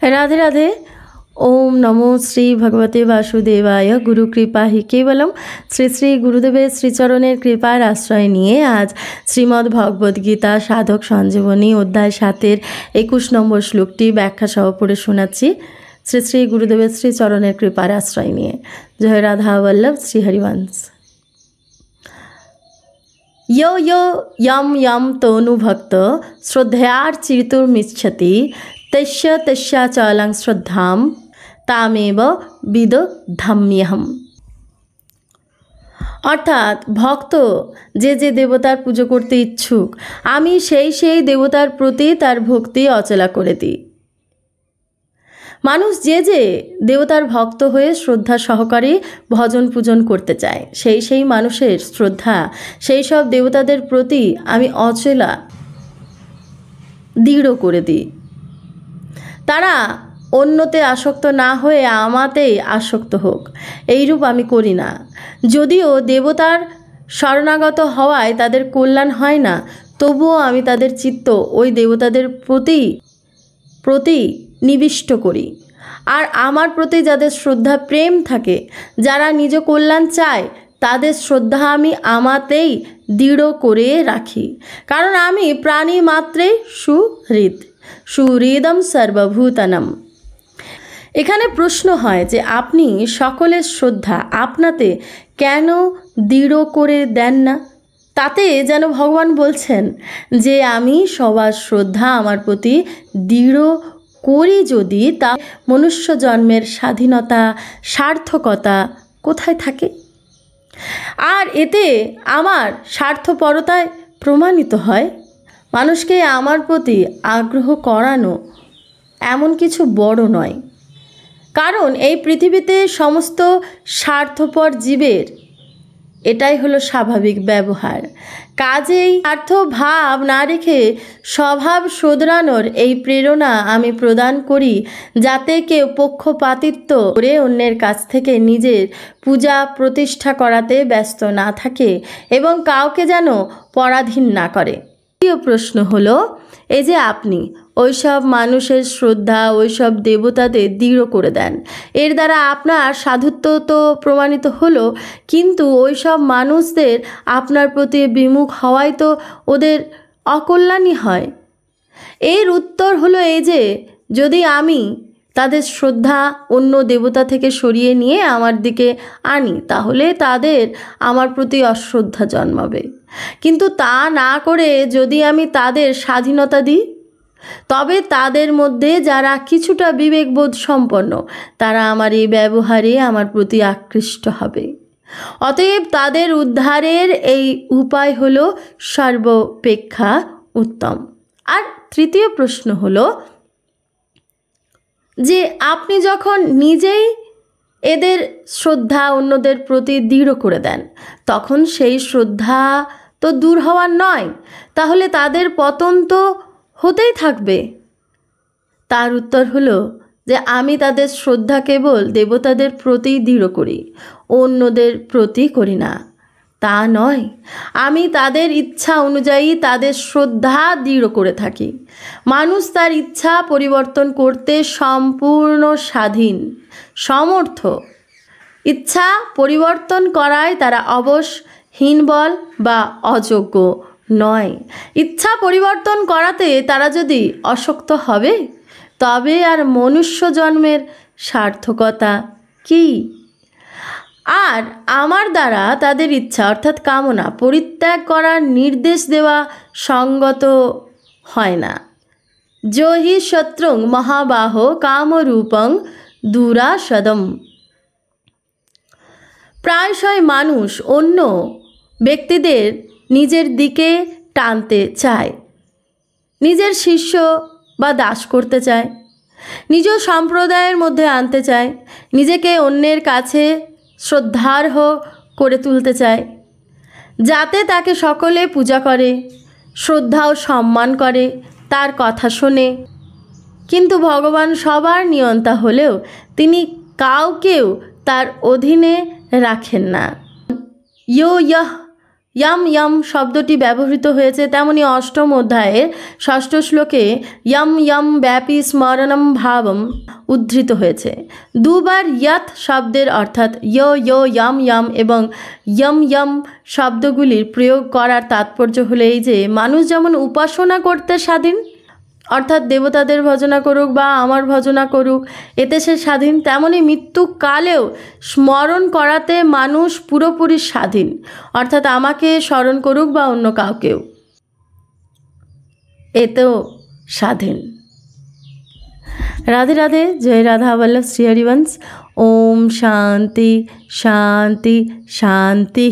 राधे राधे। ओम नमो श्री भगवते वासुदेवाय। गुरु कृपा हि केवलम। श्री श्री गुरुदेवेर श्रीचरणेर कृपार आश्रय निये आज श्रीमद् भगवद गीता साधक सञ्जीवनी अध्याय 7 21 नम्बर श्लोकटी व्याख्या सह पढ़े शोनाচ্ছি। श्री श्री गुरुदेवेर श्रीचरणेर कृपार आश्रय निये। जय राधा वल्लभ श्री हरिवंश। यो यो यम यम तनुभक्त श्रद्धयार्चितुमिच्छति तस्य तस्याचलं श्रद्धां तामेव विदधाम्यहम्। अर्थात भक्त जे जे देवतार पुजो करते इच्छुक आमी सेई देवतार प्रति तार भक्ति अचला करे दी। मानुष जे जे देवतार भक्त हुए श्रद्धा सहकारे भजन पूजन करते चाय सेई मानुषेर श्रद्धा सेई सब देवतादेर प्रति आमी अचला दृढ़ करे दी। तारा अन्यते आसक्त ना हये आमातेई आसक्त होक एइरूप आमी करी ना। यदिओ देवतार शरणागत हवाय तादेर कल्याण हय ना तबुओ आमी तादेर चित्त ओई देवतादेर प्रति निविष्ट करी। आर आमार प्रति जादेर श्रद्धा प्रेम थाके जारा निज कल्याण चाय तादेर श्रद्धा आमी आमातेई दृढ़ करे राखी। कारण आमी प्राणी मात्रे सुहृद सुहृदम सर्वभूतानाम। एखाने प्रश्न है जे आपनी सकलेर श्रद्धा आपनाते केन दृढ़ करे देन ना। ताते जेन भगवान बोलछेन जे आमी सबार श्रद्धा आमार प्रति दृढ़ करी जदि ता मनुष्य जन्मेर स्वाधीनता सार्थकता कोथाय थाके। आर एते आमार स्वार्थपरताय प्रमाणित हय। मानुषके आमार प्रति आग्रह करानो एमन किछु बड़ो नय। कारण এই পৃথিবীতে সমস্ত স্বার্থপর জীবের এটাই হলো স্বাভাবিক ব্যবহার। কাজেই স্বার্থ ভাব না রেখে স্বভাব শোধরানোর এই প্রেরণা আমি প্রদান করি যাতে কেউ পক্ষপাতিত্ব করে অন্যের কাছ থেকে নিজের পূজা প্রতিষ্ঠা করাতে ব্যস্ত না থাকে এবং কাউকে যেন পরাধীন না করে। দ্বিতীয় প্রশ্ন হলো এই যে আপনি ওই সব মানুষের শ্রদ্ধা ওই সব দেবতাদের দৃঢ় করে দেন এর দ্বারা আপনার সাধুত্ব তো প্রমাণিত হলো কিন্তু ওই সব মানুষদের আপনার প্রতি বিমুখ হওয়ায় তো ওদের অকল্যাণই হয়। এর উত্তর হলো এই যে যদি আমি তাদের শ্রদ্ধা অন্য দেবতা থেকে সরিয়ে নিয়ে আমার দিকে আনি তাহলে তাদের আমার প্রতি অশ্রদ্ধা জন্মাবে। কিন্তু তা না করে যদি আমি তাদের স্বাধীনতা দিই তবে তাদের মধ্যে যারা কিছুটা বিবেকবোধ সম্পন্ন তারা আমার এই ব্যবহারে আমার প্রতি আকৃষ্ট হবে। অতএব তাদের উদ্ধারের এই উপায় হলো সর্বাপেক্ষা উত্তম। আর তৃতীয় প্রশ্ন হলো যে আপনি যখন নিজেই এদের শ্রদ্ধা অন্যদের প্রতি দৃঢ় করে দেন তখন সেই শ্রদ্ধা তো দূর হওয়ার নয় তাহলে তাদের পতন তো হতেই থাকবে। তার উত্তর হলো যে আমি তাদের শ্রদ্ধা কেবল দেবতাদের প্রতি দৃঢ় করি অন্যদের প্রতি করি না তা নয়। আমি তাদের ইচ্ছা অনুযায়ী তাদের শ্রদ্ধা দৃঢ় করে থাকি। মানুষ তার ইচ্ছা পরিবর্তন করতে সম্পূর্ণ স্বাধীন সমর্থ। ইচ্ছা পরিবর্তন করায় তারা অবশ হীনবল বা অযোগ্য নয়। ইচ্ছা পরিবর্তন করাতে তারা যদি অশক্ত হবে তবে আর মনুষ্য জন্মের সার্থকতা কি? আর আমার দ্বারা তাদের ইচ্ছা অর্থাৎ কামনা পরিত্যাগ করার নির্দেশ দেওয়া সঙ্গত হয় না। জহি শত্রুং মহাবাহ কামরূপং দুরাসদম। প্রায়শই মানুষ অন্য ব্যক্তিদের নিজের দিকে টানতে চায়, নিজের শিষ্য বা দাস করতে চায়, নিজ সম্প্রদায়ের মধ্যে আনতে চায়, নিজেকে অন্যের কাছে শ্রদ্ধার্হ করে তুলতে চায় যাতে তাকে সকলে পূজা করে শ্রদ্ধা ও সম্মান করে তার কথা শোনে। কিন্তু ভগবান সবার নিয়ন্তা হলেও তিনি কাউকেও তার অধীনে রাখেন না। ইয়ো ইয়ঃ यम यम শব্দটি ব্যবহৃত হয়েছে, তেমনি অষ্টম অধ্যায়ের ষষ্ঠ শ্লোকে यम यम ব্যাপী স্মরণম ভাবম উদ্ধৃত হয়েছে। দুবার यत শব্দের অর্থাৎ য় য় यम यम এবং यम यम শব্দগুলির প্রয়োগ করার তাৎপর্য হলো এই যে মানুষ যেমন উপাসনা করতে স্বাধীন, অর্থাৎ দেবতাদের ভজনা করুক বা আমার ভজনা করুক, এতে সে স্বাধীন, তেমনি মৃত্যুকালেও স্মরণ করাতে মানুষ পুরোপুরি স্বাধীন, অর্থাৎ আমাকে স্মরণ করুক বা অন্য কাউকেও, এতেও স্বাধীন। রাধে রাধে, জয় রাধা বল্লভ শ্রী হরিবংশ। ওম শান্তি শান্তি শান্তি।